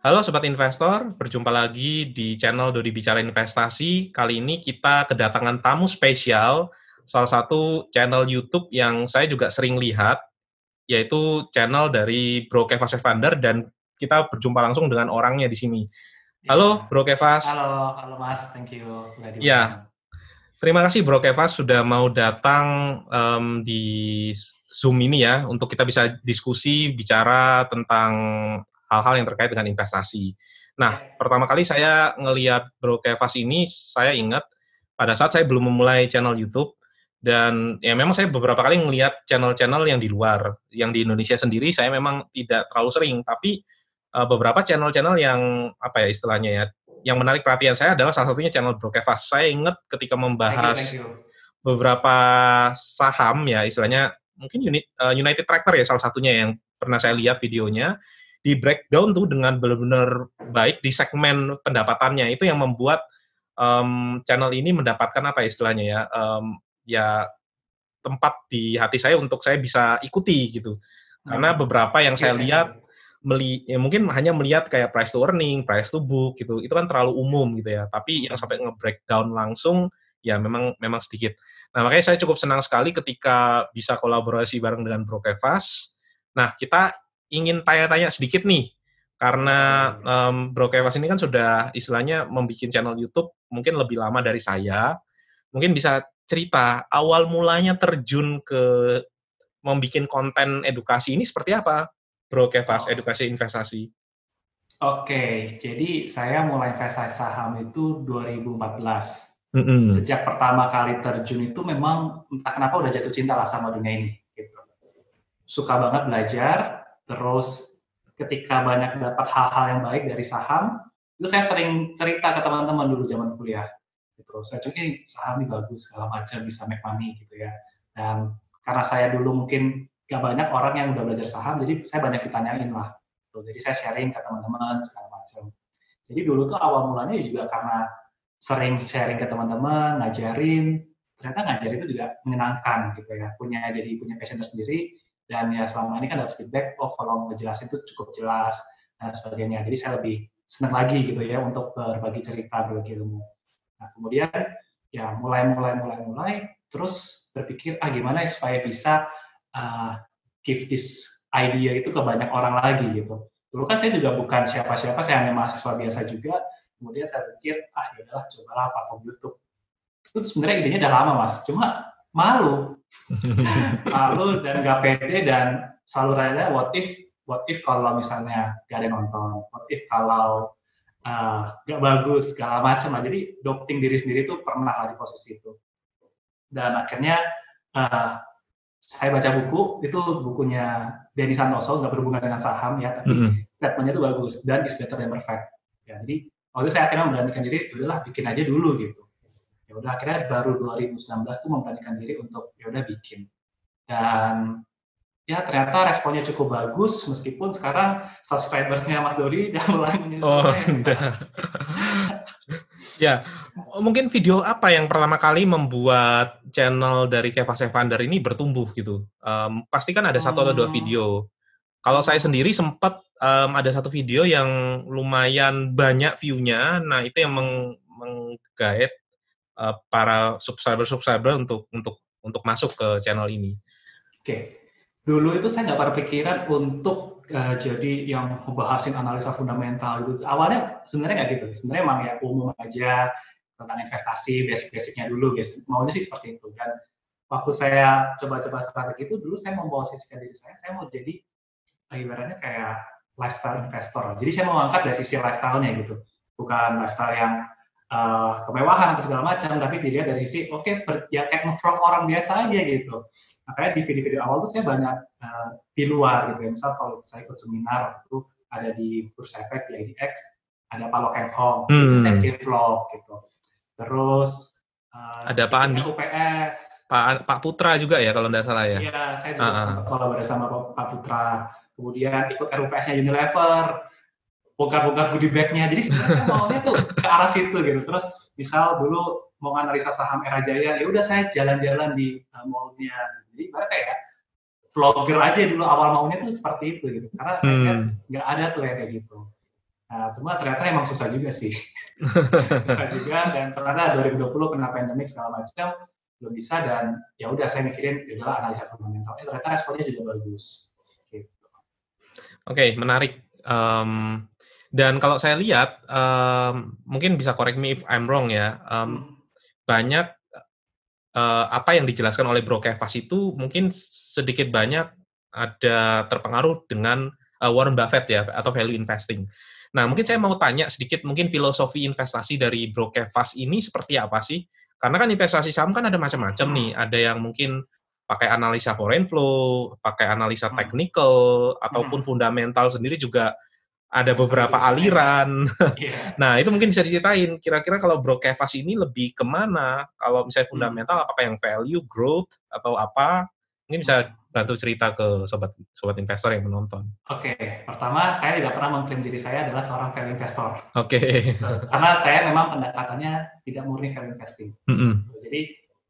Halo Sobat Investor, berjumpa lagi di channel Dodi Bicara Investasi. Kali ini kita kedatangan tamu spesial, salah satu channel YouTube yang saya juga sering lihat, yaitu channel dari Bro Kevas Evander, dan kita berjumpa langsung dengan orangnya di sini. Halo Ya, Bro Kevas. halo, halo Mas, thank you udah diundang. Ya, terima kasih Bro Kevas sudah mau datang di Zoom ini ya, untuk kita bisa diskusi, bicara tentang hal-hal yang terkait dengan investasi. Nah, Ya, pertama kali saya ngelihat Bro Kevas ini, saya ingat pada saat saya belum memulai channel YouTube, dan ya memang saya beberapa kali ngelihat channel-channel yang di luar, yang di Indonesia sendiri saya memang tidak terlalu sering, tapi beberapa channel-channel yang apa ya istilahnya ya, yang menarik perhatian saya adalah salah satunya channel Bro Kevas. Saya ingat ketika thank membahas you. beberapa saham ya istilahnya mungkin United Tractor ya salah satunya yang pernah saya lihat videonya di breakdown tuh dengan benar-benar baik di segmen pendapatannya itu yang membuat channel ini mendapatkan apa istilahnya ya ya tempat di hati saya untuk saya bisa ikuti gitu karena beberapa yang Thank you, saya thank you. lihat ya mungkin hanya melihat kayak price to earning, price to book gitu. Itu kan terlalu umum gitu ya. Tapi yang sampai nge-breakdown langsung ya memang memang sedikit. Nah, makanya saya cukup senang sekali ketika bisa kolaborasi bareng dengan Bro Kevas. Nah, kita ingin tanya-tanya sedikit nih. Boleh, Karena boleh. Bro Kevas ini kan sudah istilahnya membuat channel YouTube mungkin lebih lama dari saya. Mungkin bisa cerita awal mulanya terjun ke membuat konten edukasi ini seperti apa, Bro Kevas, Oh, edukasi investasi? oke, jadi saya mulai investasi saham itu 2014. Mm-mm. Sejak pertama kali terjun itu memang entah kenapa udah jatuh cinta lah sama dunia ini. Gitu. Suka banget belajar, terus ketika banyak dapat hal-hal yang baik dari saham, itu saya sering cerita ke teman-teman dulu zaman kuliah. Gitu. Saya cuy saham ini bagus segala macam bisa make money gitu ya. Dan karena saya dulu mungkin gak banyak orang yang udah belajar saham, jadi saya banyak ditanyain lah. Gitu. Jadi saya sharing ke teman-teman segala macam. Jadi dulu tuh awal mulanya juga karena sering sharing ke teman-teman, ngajarin, ternyata ngajar itu juga menyenangkan gitu ya. Punya passion tersendiri dan ya selama ini kan dapat feedback, oh kalau ngejelasin itu cukup jelas dan sebagainya. Jadi saya lebih senang lagi gitu ya untuk berbagi cerita, berbagi ilmu. Nah, kemudian ya mulai terus berpikir gimana ya supaya bisa uh, give this idea itu ke banyak orang lagi gitu. Dulu kan saya juga bukan siapa-siapa, saya hanya mahasiswa biasa juga. Kemudian saya pikir, ya udahlah cobalah platform YouTube. Itu sebenarnya idenya udah lama mas, cuma malu, malu dan gak pede dan selalu rada what if kalau misalnya gak ada yang nonton, what if kalau gak bagus segala macam lah. Jadi doubting diri sendiri tuh pernah lah di posisi itu. Dan akhirnya uh, saya baca buku, itu bukunya Denny Santoso, nggak berhubungan dengan saham ya, tapi Mm-mm. statementnya itu bagus, dan is better than perfect. Ya, jadi waktu itu saya akhirnya memberanikan diri, udahlah bikin aja dulu gitu. Ya udah akhirnya baru 2019 tuh memberanikan diri untuk ya udah bikin. Dan ya ternyata responnya cukup bagus, meskipun sekarang subscribersnya Mas Dodi udah mulai menyusul Oh, saya nih. enggak. Ya, mungkin video apa yang pertama kali membuat channel dari Kevas Evander ini bertumbuh gitu? Pasti kan ada satu atau dua Hmm, video. Kalau saya sendiri sempat ada satu video yang lumayan banyak view-nya. Nah, itu yang menggait para subscriber untuk masuk ke channel ini. Oke, dulu itu saya nggak berpikiran untuk jadi yang ngebahasin analisa fundamental gitu. Awalnya sebenarnya nggak gitu. Sebenarnya emang ya umum aja tentang investasi, basic-basicnya dulu, guys. Maunya sih seperti itu. Dan waktu saya coba-coba strategi itu, dulu saya memposisikan diri saya mau jadi ibaratnya kayak lifestyle investor. Jadi saya mau angkat dari sisi lifestyle-nya gitu. Bukan lifestyle yang kemewahan atau segala macam, tapi dilihat dari sisi ya kayak nge-vlog orang biasa aja gitu. Makanya di video-video awal tuh saya banyak di luar gitu ya. Misal kalau saya ikut seminar waktu itu ada di Bursa Efek di IDX, ada Pak Lokeng Hong, ya itu saya Hmm, bikin vlog gitu. Terus ada Pak ikut Andi, RUPS, Pak Putra juga ya kalau tidak salah ya. iya saya juga Uh-uh. sempat kolaborasi sama Pak Putra. Kemudian ikut RUPS-nya Unilever, bongkar-bongkar goodie bag-nya. Jadi sebenarnya saya maunya tuh ke arah situ gitu. Terus misal dulu mau analisa saham Era Jaya, ya udah saya jalan-jalan di mall-nya. Jadi ibarat kayak vlogger aja dulu awal maunya tuh seperti itu gitu. Karena saya lihat Hmm. nggak ada tuh yang kayak gitu. Nah, cuma ternyata emang susah juga sih. Susah juga, dan ternyata 2020 kena pandemik segala macam, belum bisa, dan ya udah saya mikirin, ya udahlah analisa fundamental. Ternyata responnya juga bagus. Gitu. Oke, menarik. Dan kalau saya lihat, mungkin bisa correct me if I'm wrong ya, banyak apa yang dijelaskan oleh Bro Kevas itu mungkin sedikit banyak ada terpengaruh dengan Warren Buffett ya, atau value investing. Nah, mungkin saya mau tanya sedikit, mungkin filosofi investasi dari Bro Kevas ini seperti apa sih? Karena kan investasi saham kan ada macam-macam nih. Ada yang mungkin pakai analisa foreign flow, pakai analisa technical, ataupun fundamental sendiri juga ada beberapa aliran. Yeah. Nah, itu mungkin bisa diceritain, kira-kira kalau Bro Kevas ini lebih kemana? Kalau misalnya fundamental, apakah yang value, growth, atau apa? Mungkin bisa bantu cerita ke sobat investor yang menonton. Oke, pertama saya tidak pernah mengklaim diri saya adalah seorang value investor. Oke. Karena saya memang pendekatannya tidak murni value investing. Jadi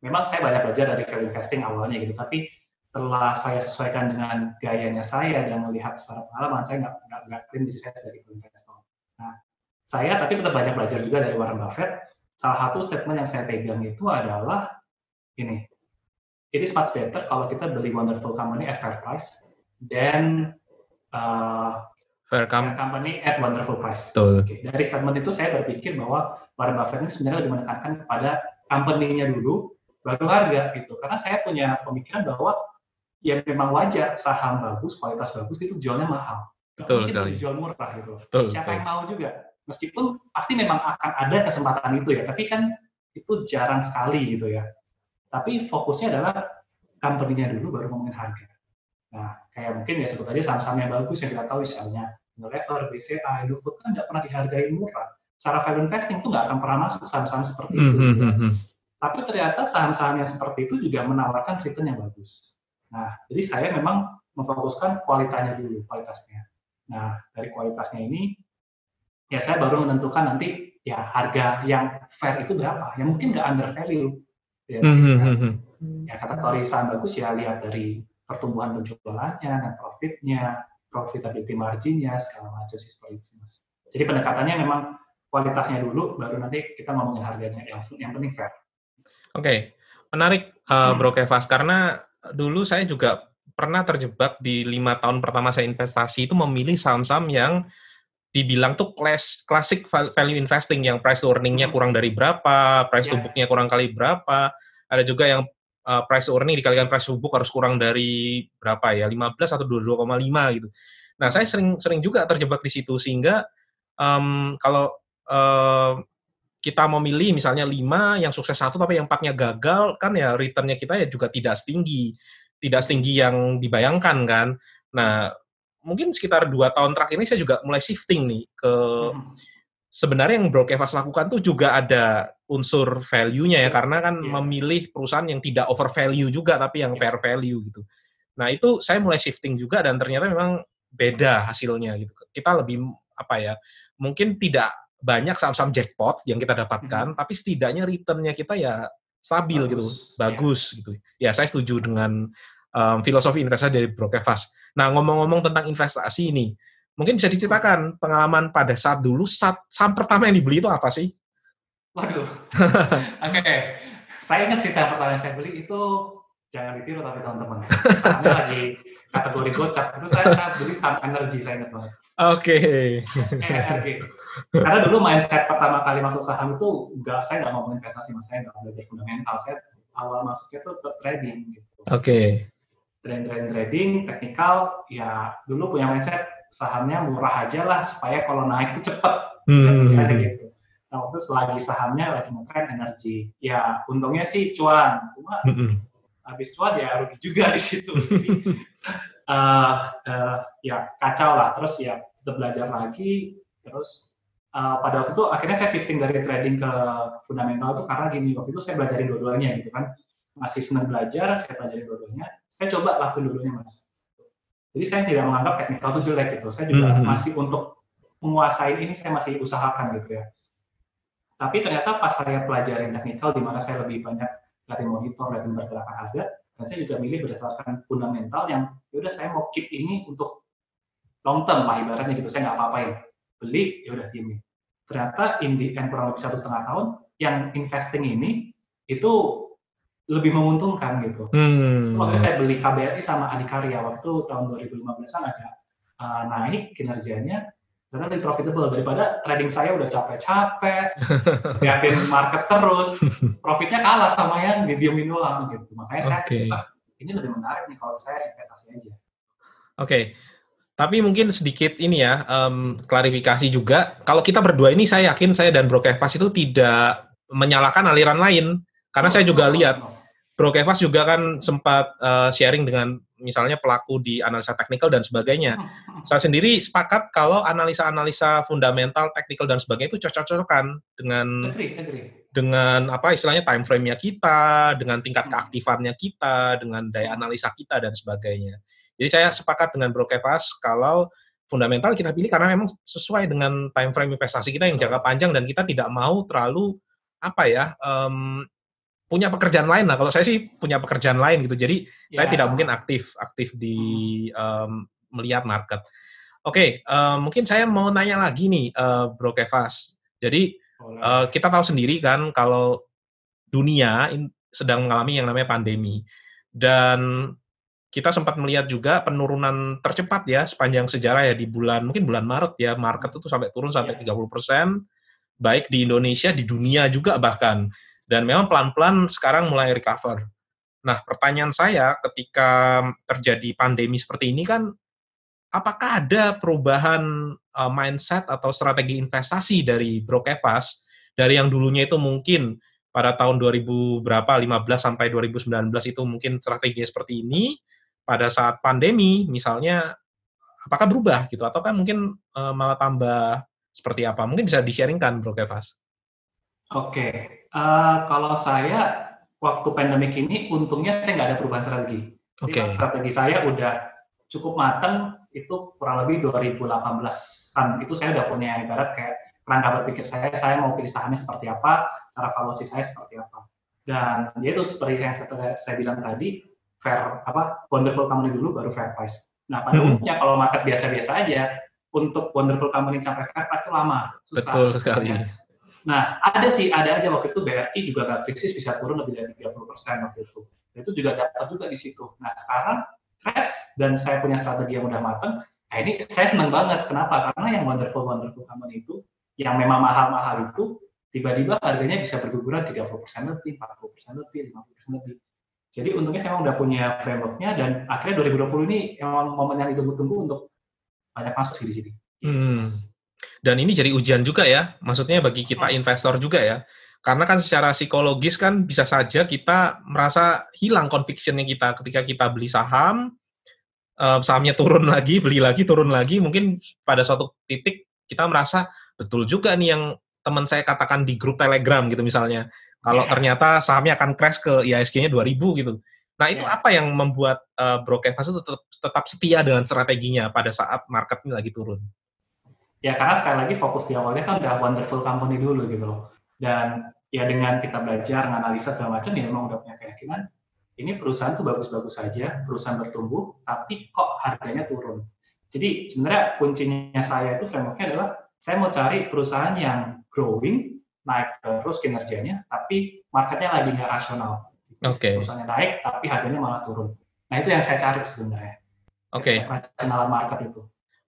memang saya banyak belajar dari value investing awalnya gitu, tapi setelah saya sesuaikan dengan gayanya saya dan melihat secara pengalaman, saya nggak klaim diri saya sebagai value investor. Nah, saya tapi tetap banyak belajar juga dari Warren Buffett. Salah satu statement yang saya pegang itu adalah ini, it is much better kalau kita beli wonderful company at fair price than fair company at wonderful price. Okay. Dari statement itu saya berpikir bahwa Warren Buffett ini sebenarnya lebih menekankan kepada company-nya dulu, baru harga gitu. Karena saya punya pemikiran bahwa ya memang wajar saham bagus, kualitas bagus itu jualnya mahal. Betul sekali. Mungkin dijual murah gitu. Siapa yang mau juga? Meskipun pasti memang akan ada kesempatan itu ya, tapi kan itu jarang sekali gitu ya. Tapi fokusnya adalah company-nya dulu baru ngomongin harga. Nah, kayak mungkin ya sebut aja saham-saham yang bagus yang kita tahu misalnya Unilever, BCA, Indofood kan nggak pernah dihargai murah. Secara value investing itu nggak akan pernah masuk saham-saham seperti itu. Tapi ternyata saham-saham yang seperti itu juga menawarkan return yang bagus. Nah, jadi saya memang memfokuskan kualitasnya dulu, kualitasnya. Nah, dari kualitasnya ini, ya saya baru menentukan nanti ya harga yang fair itu berapa. Yang mungkin nggak under value. Ya, kategori saham bagus ya lihat dari pertumbuhan penjualannya, net profitnya, profitability marginnya, segala macam sih seperti itu, Mas. Jadi pendekatannya memang kualitasnya dulu, baru nanti kita ngomongin harganya. Yang penting fair. Oke, menarik Bro Kevas, karena dulu saya juga pernah terjebak di 5 tahun pertama saya investasi itu memilih saham-saham yang dibilang tuh classic value investing, yang price to earning-nya kurang dari berapa, price to book-nya kurang kali berapa, ada juga yang price to earning dikalikan price to book harus kurang dari berapa ya, 15 atau 22,5 gitu. Nah, saya sering juga terjebak di situ, sehingga kalau kita memilih misalnya 5 yang sukses 1 tapi yang 4-nya gagal, kan ya return-nya kita ya juga tidak setinggi yang dibayangkan kan. Nah, mungkin sekitar 2 tahun terakhir ini saya juga mulai shifting nih ke sebenarnya yang Bro Kevas lakukan tuh juga ada unsur value-nya ya, karena kan memilih perusahaan yang tidak over value juga tapi yang fair value gitu. Nah, itu saya mulai shifting juga dan ternyata memang beda hasilnya gitu. Kita lebih apa ya, mungkin tidak banyak saham-saham jackpot yang kita dapatkan, tapi setidaknya return-nya kita ya stabil bagus gitu. Ya, saya setuju dengan filosofi investasi dari Bro Kevas. Nah, ngomong-ngomong tentang investasi ini, mungkin bisa diceritakan pengalaman pada saat dulu saham pertama yang dibeli itu apa sih? Waduh. Oke. Saya ingat sih saham pertama yang saya beli itu, jangan ditiru tapi teman-teman. Sahamnya lagi kategori gocap. Itu saya beli saham energi, saya ingat banget. Oke. ERG. Karena dulu mindset pertama kali masuk saham itu saya nggak ngomong investasi, Mas. Saya nggak belajar fundamental. Saya awal masuknya tuh ke trading gitu. Oke. Trading, teknikal, ya dulu punya mindset sahamnya murah aja lah supaya kalau naik itu cepet. Gitu. Nah, waktu selagi sahamnya lagi ngetren energi, ya untungnya sih cuan, cuma habis cuan ya rugi juga di situ. Jadi, ya kacau lah. Terus ya tetap belajar lagi. Terus pada waktu itu akhirnya saya shifting dari trading ke fundamental itu karena gini, waktu itu saya belajarin dua-duanya gitu kan. Masih senang belajar, saya pelajarin dua-duanya. Saya coba lakuin dua-duanya, Mas. Jadi saya tidak menganggap teknikal itu jelek gitu. Saya juga masih untuk menguasai ini, saya masih usahakan gitu ya. Tapi ternyata pas saya pelajarin teknikal, di mana saya lebih banyak dari monitor, dari pergerakan harga, dan saya juga milih berdasarkan fundamental yang, yaudah saya mau keep ini untuk long term lah ibaratnya gitu, saya nggak apa-apain. beli, ya udah diemin. Ternyata in the end kurang lebih 1,5 tahun, yang investing ini itu lebih menguntungkan gitu. Makanya saya beli KBRI sama Adikarya waktu tahun 2015-an agak naik kinerjanya, karena lebih profitable daripada trading saya udah capek-capek, liatin market terus, profitnya kalah sama yang didiemin doang gitu. Makanya saya, ini lebih menarik nih kalau saya investasi aja. Oke. Tapi mungkin sedikit ini ya, klarifikasi juga. Kalau kita berdua ini saya yakin saya dan Bro Kevas itu tidak menyalahkan aliran lain. Karena saya juga lihat, Bro Kevas juga kan sempat sharing dengan misalnya pelaku di analisa teknikal dan sebagainya. Saya sendiri sepakat kalau analisa-analisa fundamental, teknikal dan sebagainya itu cocok-cocokan dengan apa istilahnya time frame-nya kita, dengan tingkat keaktifannya kita, dengan daya analisa kita dan sebagainya. Jadi saya sepakat dengan Bro Kevas kalau fundamental kita pilih karena memang sesuai dengan time frame investasi kita yang jangka panjang dan kita tidak mau terlalu apa ya punya pekerjaan lain lah. Kalau saya sih punya pekerjaan lain gitu. Jadi saya tidak mungkin aktif di melihat market. Oke, mungkin saya mau nanya lagi nih Bro Kevas. Jadi kita tahu sendiri kan kalau dunia sedang mengalami yang namanya pandemi dan kita sempat melihat juga penurunan tercepat ya sepanjang sejarah ya di mungkin bulan Maret ya, market itu sampai turun sampai 30%, baik di Indonesia, di dunia juga bahkan. Dan memang pelan-pelan sekarang mulai recover. Nah, pertanyaan saya ketika terjadi pandemi seperti ini kan, apakah ada perubahan mindset atau strategi investasi dari Bro Kevas, dari yang dulunya itu mungkin pada tahun 2000 berapa, 15 sampai 2019 itu mungkin strateginya seperti ini, pada saat pandemi misalnya apakah berubah gitu ataukah mungkin malah tambah seperti apa? Mungkin bisa di-sharing-kan Bro Kevas. Oke, kalau saya waktu pandemik ini untungnya saya nggak ada perubahan strategi. Jadi strategi saya udah cukup matang, itu kurang lebih 2018-an. Itu saya udah punya ibarat kayak kerangka berpikir saya mau pilih sahamnya seperti apa, cara valuasi saya seperti apa. Dan dia itu seperti yang saya bilang tadi, wonderful company dulu baru fair price. Nah, pada umumnya kalau market biasa-biasa aja, untuk wonderful company sampai fair price itu lama, susah. Betul sekali. Nah, ada aja waktu itu BRI juga nggak krisis bisa turun lebih dari 30% waktu itu. Itu juga dapat juga di situ. Nah, sekarang crash dan saya punya strategi yang udah matang. Nah, ini saya senang banget. Kenapa? Karena yang wonderful company itu, yang memang mahal-mahal itu, tiba-tiba harganya bisa berguguran 30% lebih, 40% lebih, 50% lebih. Jadi untungnya saya udah punya framework-nya dan akhirnya 2020 ini emang momen yang ditunggu-tunggu untuk banyak masuk sih di sini. Dan ini jadi ujian juga ya, maksudnya bagi kita investor juga ya. Karena kan secara psikologis kan bisa saja kita merasa hilang conviction-nya kita ketika kita beli saham, sahamnya turun lagi, beli lagi, turun lagi, mungkin pada suatu titik kita merasa betul juga nih yang teman saya katakan di grup Telegram gitu misalnya. Kalau ternyata sahamnya akan crash ke IHSG-nya 2000 gitu. Nah, itu apa yang membuat Bro Kevas itu tetap setia dengan strateginya pada saat market ini lagi turun? Ya, karena sekali lagi fokus di awalnya kan udah wonderful company dulu gitu loh. Dan ya dengan kita belajar, menganalisa segala macam, ya memang udah punya keyakinan, ini perusahaan tuh bagus-bagus saja, perusahaan bertumbuh, tapi kok harganya turun. Jadi sebenarnya kuncinya saya itu framework-nya adalah, saya mau cari perusahaan yang growing, naik terus kinerjanya, tapi marketnya lagi nggak rasional. Perusahaannya naik, tapi harganya malah turun. Nah, itu yang saya cari sebenarnya. Rasionalan market itu.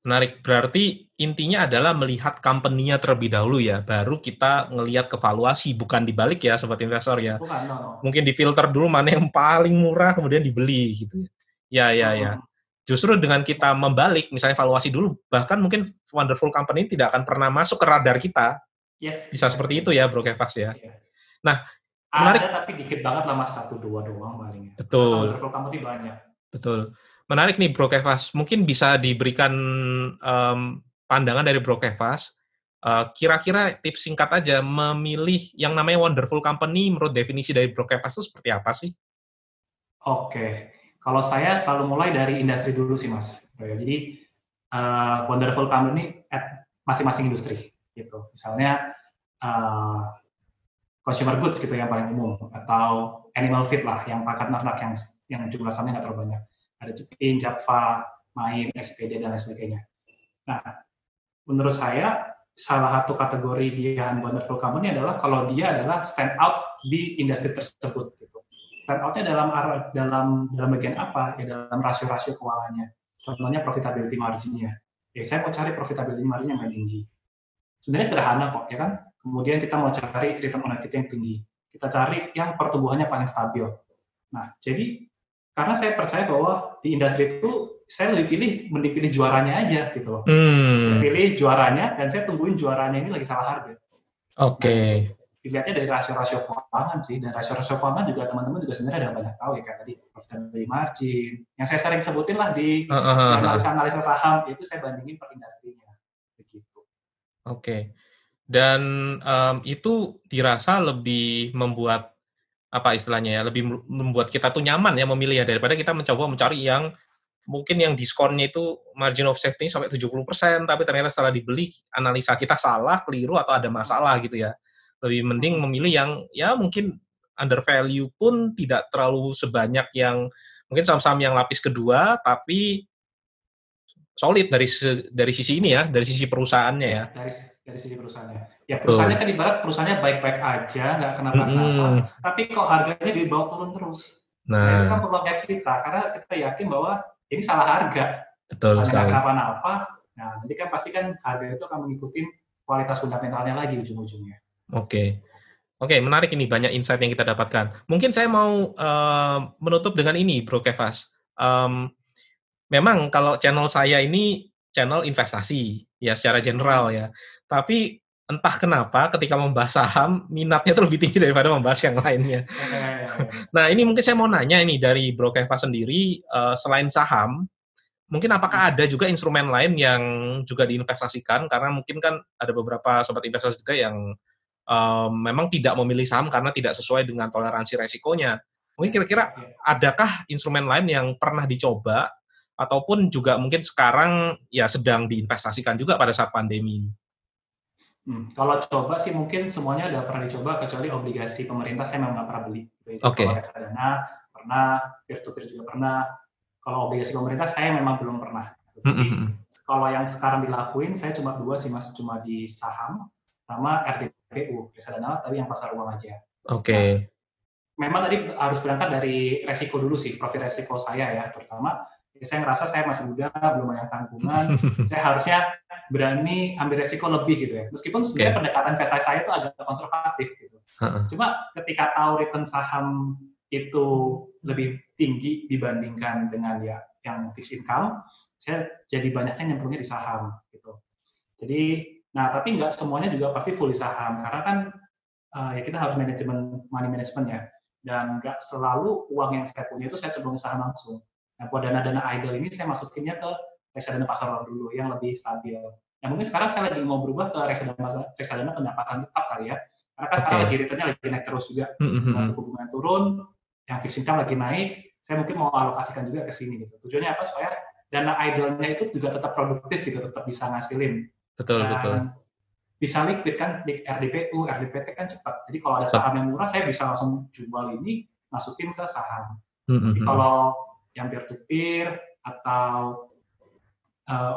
Menarik. Berarti intinya adalah melihat company-nya terlebih dahulu ya, baru kita ngelihat ke valuasi, bukan dibalik ya, sobat investor ya. Bukan, no. Mungkin difilter dulu mana yang paling murah, kemudian dibeli gitu. Ya. Justru dengan kita membalik, misalnya valuasi dulu, bahkan mungkin wonderful company tidak akan pernah masuk ke radar kita. Bisa seperti itu ya, Bro Kevas ya. Nah, menarik. Ada tapi dikit banget lah Mas, 1-2 doang palingnya. Betul. Wonderful company banyak. Betul. Menarik nih Bro Kevas. Mungkin bisa diberikan pandangan dari Bro Kevas. Kira-kira tips singkat aja memilih yang namanya wonderful company menurut definisi dari Bro Kevas itu seperti apa sih? Oke. Kalau saya selalu mulai dari industri dulu sih Mas. Jadi wonderful company at masing-masing industri gitu. Misalnya consumer goods gitu yang paling umum, atau animal feed lah yang pakan ternak yang jumlah sahamnya nggak terlalu banyak. Ada Cepin, Java, Main, SPD, dan lain sebagainya. Nah, menurut saya salah satu kategori dia wonderful company adalah kalau dia adalah stand out di industri tersebut gitu. Stand out-nya dalam bagian apa? Ya dalam rasio-rasio keuangannya. Contohnya profitability margin-nya. Ya saya mau cari profitability margin yang paling tinggi. Sebenarnya sederhana kok, ya kan? Kemudian kita mau cari return on equity yang tinggi. Kita cari yang pertumbuhannya paling stabil. Nah, jadi karena saya percaya bahwa di industri itu saya lebih pilih juaranya aja gitu loh. Saya pilih juaranya dan saya tungguin juaranya ini lagi salah harga. Oke. Dilihatnya dari rasio-rasio keuangan sih, dan rasio-rasio keuangan juga teman-teman juga sebenarnya ada banyak tahu ya, kayak tadi profitability margin, yang saya sering sebutin lah di analisa-analisa saham, itu saya bandingin per industrinya. Begitu. Oke. Dan itu dirasa lebih membuat apa istilahnya ya, lebih membuat kita tuh nyaman ya memilih ya, daripada kita mencoba mencari yang mungkin yang diskonnya itu margin of safety sampai 70%, tapi ternyata setelah dibeli analisa kita salah, keliru atau ada masalah gitu ya. Lebih mending memilih yang ya mungkin under value pun tidak terlalu sebanyak yang mungkin saham-saham yang lapis kedua, tapi solid dari sisi ini ya, dari sisi perusahaannya ya. Dari sisi perusahaannya. Ya perusahaannya kan ibarat perusahaannya baik-baik aja, nggak kenapa-kenapa, tapi kok harganya dibawa turun terus. Nah itu kan peluangnya kita, karena kita yakin bahwa ini salah harga. Betul sekali. Nggak kenapa-napa, nah nanti kan pasti kan harga itu akan mengikuti kualitas fundamentalnya lagi ujung-ujungnya. Oke, menarik ini, banyak insight yang kita dapatkan. Mungkin saya mau menutup dengan ini, Bro Kefas. Memang kalau channel saya ini channel investasi, ya secara general ya. Tapi entah kenapa ketika membahas saham, minatnya itu lebih tinggi daripada membahas yang lainnya. Nah, ini mungkin saya mau nanya ini dari Bro Kefas sendiri, selain saham, mungkin apakah ada juga instrumen lain yang juga diinvestasikan? Karena mungkin kan ada beberapa sobat investasi juga yang memang tidak memilih saham karena tidak sesuai dengan toleransi resikonya. Mungkin kira-kira adakah instrumen lain yang pernah dicoba ataupun juga mungkin sekarang ya sedang diinvestasikan juga pada saat pandemi ini? Kalau coba sih mungkin semuanya udah pernah dicoba kecuali obligasi pemerintah saya memang nggak pernah beli. Kalau reksadana pernah, peer-to-peer juga pernah. Kalau obligasi pemerintah saya memang belum pernah. Jadi kalau yang sekarang dilakuin saya cuma dua sih mas, cuma di saham sama RDPU, reksadana tapi yang pasar uang aja. Nah, memang tadi harus berangkat dari resiko dulu sih, profil resiko saya ya, terutama saya ngerasa saya masih muda, belum banyak tanggungan, saya harusnya berani ambil resiko lebih gitu ya. Meskipun sebenarnya pendekatan investasi saya itu agak konservatif gitu. Cuma ketika tahu return saham itu lebih tinggi dibandingkan dengan ya yang fixed income, saya jadi banyaknya nyemplungnya di saham gitu. Jadi, nah tapi nggak semuanya juga pasti full di saham, karena kan ya kita harus manajemen money management ya, dan nggak selalu uang yang saya punya itu saya cemplungin saham langsung. Nah, buat dana-dana idle ini saya masukinnya ke reksadana pasar uang dulu yang lebih stabil. Nah, mungkin sekarang saya lagi mau berubah ke reksadana pendapatan tetap kali ya. Karena kan sekarang lagi returnnya lagi naik terus juga. Suku bunga turun, yang fixed income lagi naik, saya mungkin mau alokasikan juga ke sini gitu. Tujuannya apa? Supaya dana idle-nya itu juga tetap produktif gitu, tetap bisa ngasilin. Betul. Bisa liquid kan, di RDPU, RDPT kan cepat. Jadi kalau ada saham yang murah, saya bisa langsung jual ini, masukin ke saham. Jadi kalau yang peer-to-peer atau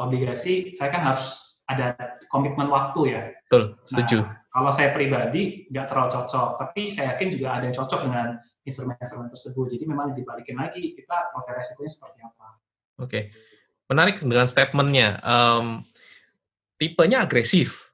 obligasi, saya kan harus ada komitmen waktu ya. Betul, setuju. Nah, kalau saya pribadi nggak terlalu cocok, tapi saya yakin juga ada yang cocok dengan instrumen-instrumen tersebut. Jadi memang dibalikin lagi, kita profil resikonya seperti apa. Oke, menarik dengan statement-nya. Tipenya agresif.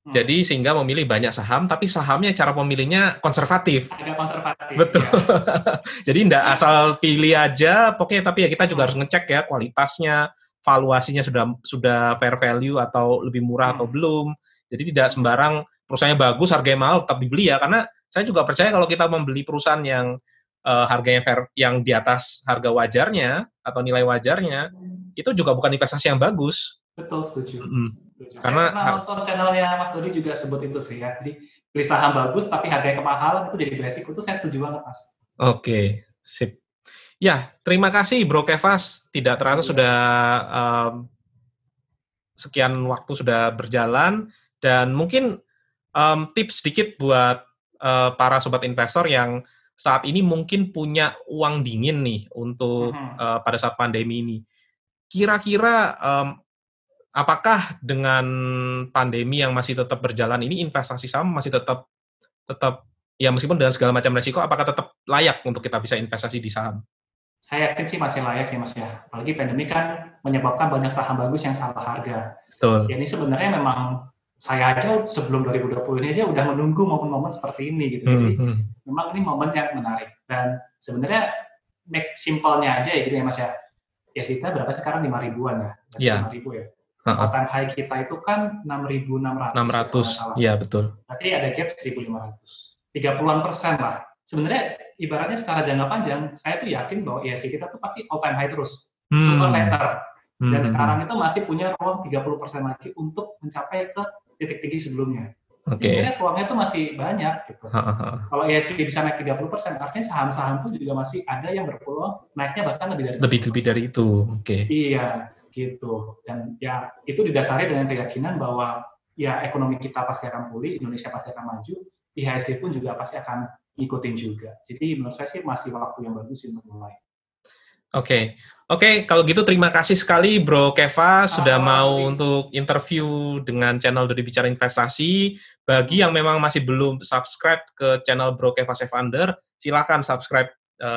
Jadi sehingga memilih banyak saham, tapi sahamnya cara pemilihnya konservatif. Agak konservatif. Betul. Ya. Jadi tidak asal pilih aja, pokoknya tapi ya kita juga harus ngecek ya kualitasnya, valuasinya sudah fair value atau lebih murah atau belum. Jadi tidak sembarang perusahaannya bagus, harganya mahal tetap dibeli ya, karena saya juga percaya kalau kita membeli perusahaan yang harganya fair, yang di atas harga wajarnya atau nilai wajarnya, itu juga bukan investasi yang bagus. Betul, setuju. Karena saya nonton channelnya Mas Dodi juga sebut itu sih ya. Jadi beli saham bagus tapi harganya kemahalan itu jadi beresiko, itu saya setuju banget Mas. Oke, sip. Ya, terima kasih Bro Kefas. Tidak terasa sudah sekian waktu sudah berjalan, dan mungkin tips sedikit buat para sobat investor yang saat ini mungkin punya uang dingin nih untuk pada saat pandemi ini. Kira-kira apakah dengan pandemi yang masih tetap berjalan ini investasi saham masih tetap ya meskipun dengan segala macam resiko, apakah tetap layak untuk kita bisa investasi di saham? Saya yakin sih masih layak sih Mas ya. Apalagi pandemi kan menyebabkan banyak saham bagus yang salah harga. Betul. Ya ini sebenarnya memang saya aja sebelum 2020 ini aja udah menunggu momen-momen seperti ini gitu. Jadi memang ini momen yang menarik. Dan sebenarnya make simpelnya aja ya gitu ya Mas ya. Ya kita berapa sih sekarang 5 ribuan ya? Iya. 5 ribu ya. All time high kita itu kan 6.600. 600, iya betul. Berarti ada gap 1.500. 30% lah. Sebenarnya ibaratnya secara jangka panjang, saya tuh yakin bahwa IHSG kita tuh pasti all time high terus. Super later. Dan sekarang itu masih punya ruang 30% lagi untuk mencapai ke titik tinggi sebelumnya. Sebenarnya ruangnya tuh masih banyak gitu. Kalau IHSG bisa naik 30%, artinya saham-saham pun juga masih ada yang berpeluang naiknya bahkan lebih dari itu. Iya, gitu. Dan ya itu didasari dengan keyakinan bahwa ya ekonomi kita pasti akan pulih, Indonesia pasti akan maju, IHSG pun juga pasti akan ngikutin juga. Jadi menurut saya sih masih waktu yang bagus untuk mulai. Oke, kalau gitu terima kasih sekali Bro Keva sudah mau untuk interview dengan channel Dodi Bicara Investasi. Bagi yang memang masih belum subscribe ke channel Bro Keva Safe Under, silakan subscribe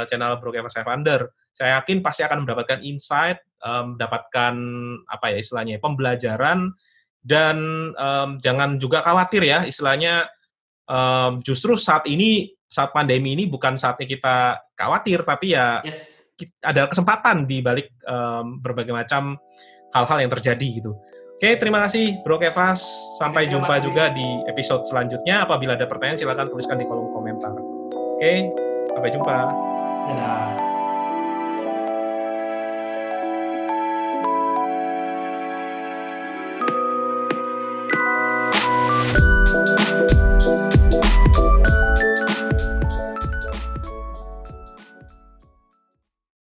channel Bro Keva Safe Under. Saya yakin pasti akan mendapatkan insight, mendapatkan apa ya istilahnya pembelajaran, dan jangan juga khawatir ya istilahnya. Justru saat pandemi ini bukan saatnya kita khawatir, tapi ya ada kesempatan di balik berbagai macam hal-hal yang terjadi gitu. Oke, terima kasih Bro Kevas. Sampai jumpa juga di episode selanjutnya. Apabila ada pertanyaan silakan tuliskan di kolom komentar. Oke, sampai jumpa. Dadah.